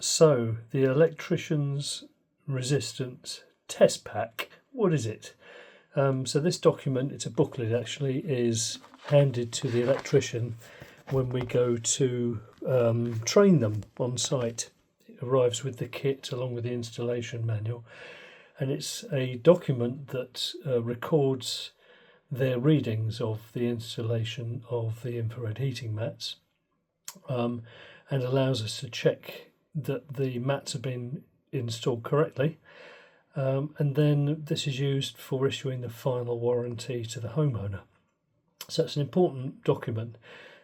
So, the Electricians Resistance Test Pack, what is it? So this document, it's a booklet actually, is handed to the electrician when we go to train them on site. It arrives with the kit along with the installation manual, and it's a document that records their readings of the installation of the infrared heating mats, and allows us to check that the mats have been installed correctly, and then this is used for issuing the final warranty to the homeowner. So it's an important document.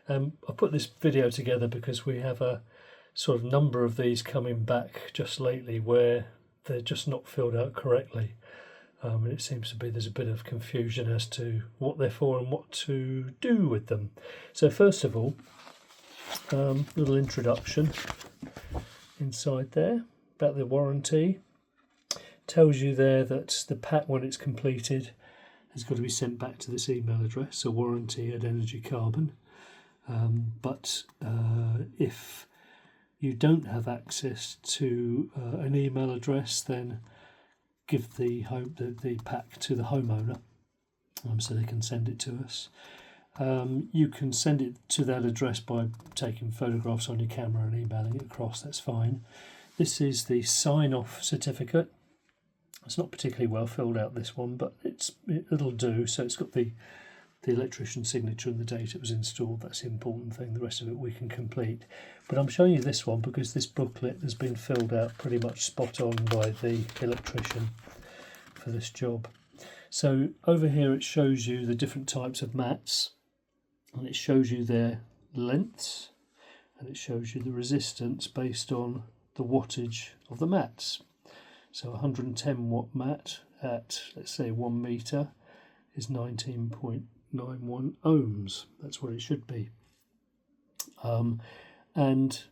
I put this video together because we have a sort of number of these coming back just lately where they're just not filled out correctly, and it seems to be there's a bit of confusion as to what they're for and what to do with them. So first of all, little introduction inside there about the warranty. Tells you there that the pack, when it's completed, has got to be sent back to this email address, so warranty@energycarbon. But if you don't have access to an email address, then give the pack to the homeowner, so they can send it to us. You can send it to that address by taking photographs on your camera and emailing it across, that's fine. This is the sign-off certificate. It's not particularly well filled out, this one, but it'll do. So it's got the electrician's signature and the date it was installed. That's the important thing. The rest of it we can complete. But I'm showing you this one because this booklet has been filled out pretty much spot on by the electrician for this job. So over here it shows you the different types of mats, and it shows you their lengths, and it shows you the resistance based on the wattage of the mats. So 110 watt mat at, let's say, 1 metre is 19.91 ohms. That's what it should be. And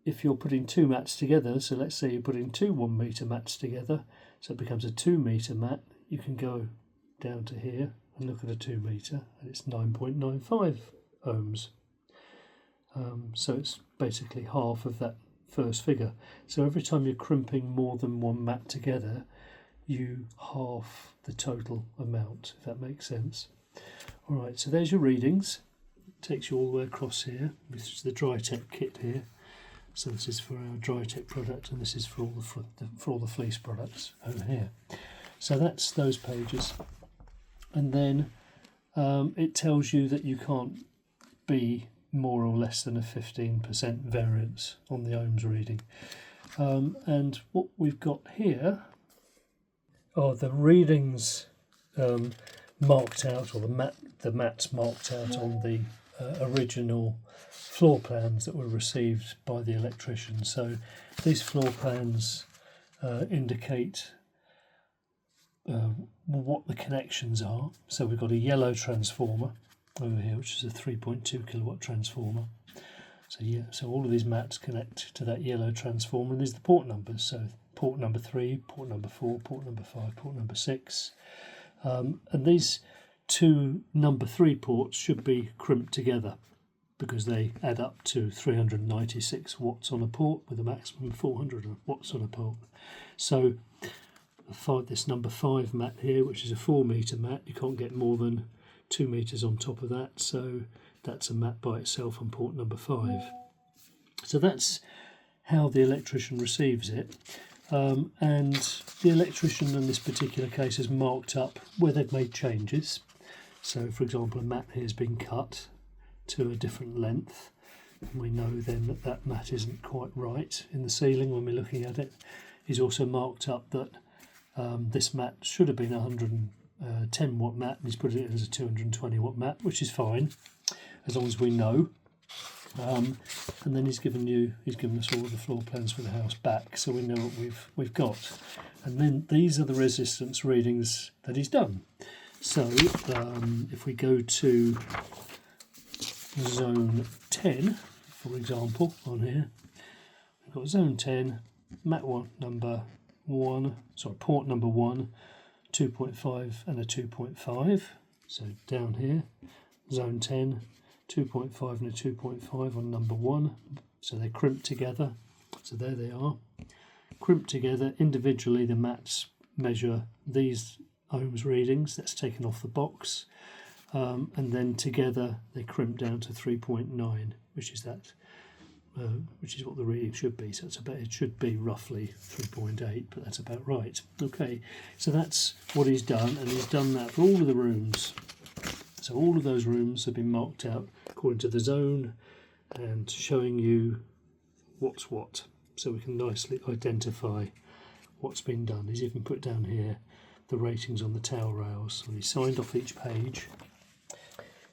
if you're putting two mats together, so let's say you're putting two 1 metre mats together, so it becomes a 2 metre mat, you can go down to here and look at a 2 metre, and it's 9.95 ohms. So it's basically half of that first figure. So every time you're crimping more than one mat together, you half the total amount, if that makes sense. All right, so there's your readings. It takes you all the way across here. This is the Drytech kit here. So this is for our Drytech product, and this is for all the fleece products over here. So that's those pages, and then it tells you that you can't be more or less than a 15% variance on the ohms reading. And what we've got here are the readings marked out, or the mats marked out on the original floor plans that were received by the electrician. So these floor plans indicate what the connections are. So we've got a yellow transformer over here, which is a 3.2 kilowatt transformer. So yeah, so all of these mats connect to that yellow transformer, and there's the port numbers. So port number 3, port number 4, port number 5, port number 6. And these two number 3 ports should be crimped together because they add up to 396 watts on a port with a maximum of 400 watts on a port. So this number 5 mat here, which is a 4 metre mat, you can't get more than 2 metres on top of that, so that's a mat by itself on port number 5. So that's how the electrician receives it, and the electrician in this particular case has marked up where they've made changes. So for example, a mat here has been cut to a different length, and we know then that that mat isn't quite right in the ceiling when we're looking at it. He's also marked up that this mat should have been 110 watt mat, and he's put it as a 220 watt mat, which is fine as long as we know. And then he's given us all the floor plans for the house back, so we know what we've got. And then these are the resistance readings that he's done. So if we go to zone 10, for example, on here, we've got zone 10, mat 1 number 1, sorry, port number 1, 2.5 and a 2.5. So down here, zone 10, 2.5 and a 2.5 on number 1. So they're crimped together. So there they are, crimped together. Individually the mats measure these ohms readings, that's taken off the box, and then together they crimp down to 3.9, which is that, which is what the reading should be. So it's about, it should be roughly 3.8, but that's about right. Okay, so that's what he's done, and he's done that for all of the rooms. So all of those rooms have been marked out according to the zone and showing you what's what, so we can nicely identify what's been done. He's even put down here the ratings on the towel rails, and he signed off each page.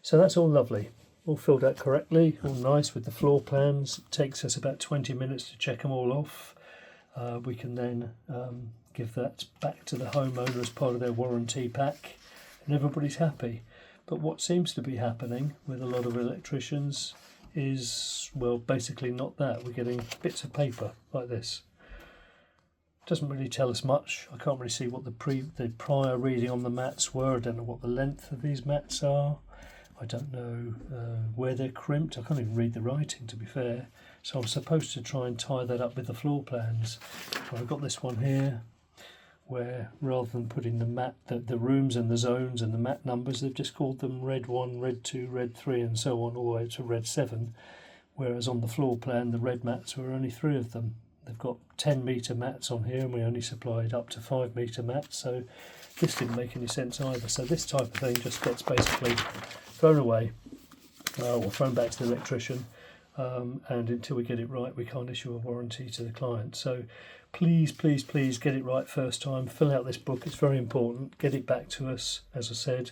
So that's all lovely, all filled out correctly, all nice with the floor plans. It takes us about 20 minutes to check them all off. We can then give that back to the homeowner as part of their warranty pack, and everybody's happy. But what seems to be happening with a lot of electricians is, well, basically not that. We're getting bits of paper like this. Doesn't really tell us much. I can't really see what the prior reading on the mats were. I don't know what the length of these mats are. I don't know where they're crimped. I can't even read the writing, to be fair. So I'm supposed to try and tie that up with the floor plans. So I've got this one here, where rather than putting the mat, the rooms and the zones and the mat numbers, they've just called them red 1, red 2, red 3 and so on, all the way to red 7. Whereas on the floor plan, the red mats were only 3 of them. They've got 10 metre mats on here, and we only supplied up to 5 metre mats, so this didn't make any sense either. So this type of thing just gets basically thrown away, or thrown back to the electrician, and until we get it right, we can't issue a warranty to the client. So please, please, please get it right first time. Fill out this book, it's very important. Get it back to us, as I said.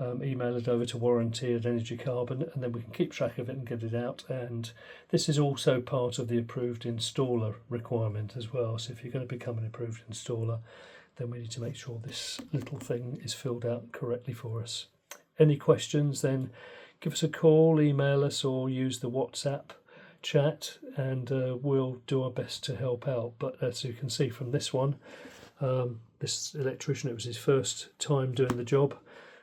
Email it over to warranty@Energy Carbon, and then we can keep track of it and get it out. And this is also part of the approved installer requirement as well. So if you're going to become an approved installer, then we need to make sure this little thing is filled out correctly for us. Any questions, then give us a call, email us, or use the WhatsApp chat, and we'll do our best to help out. But as you can see from this one, this electrician, it was his first time doing the job,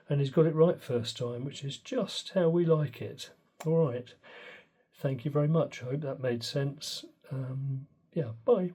and he's got it right first time, which is just how we like it. All right, thank you very much. I hope that made sense. Yeah, bye.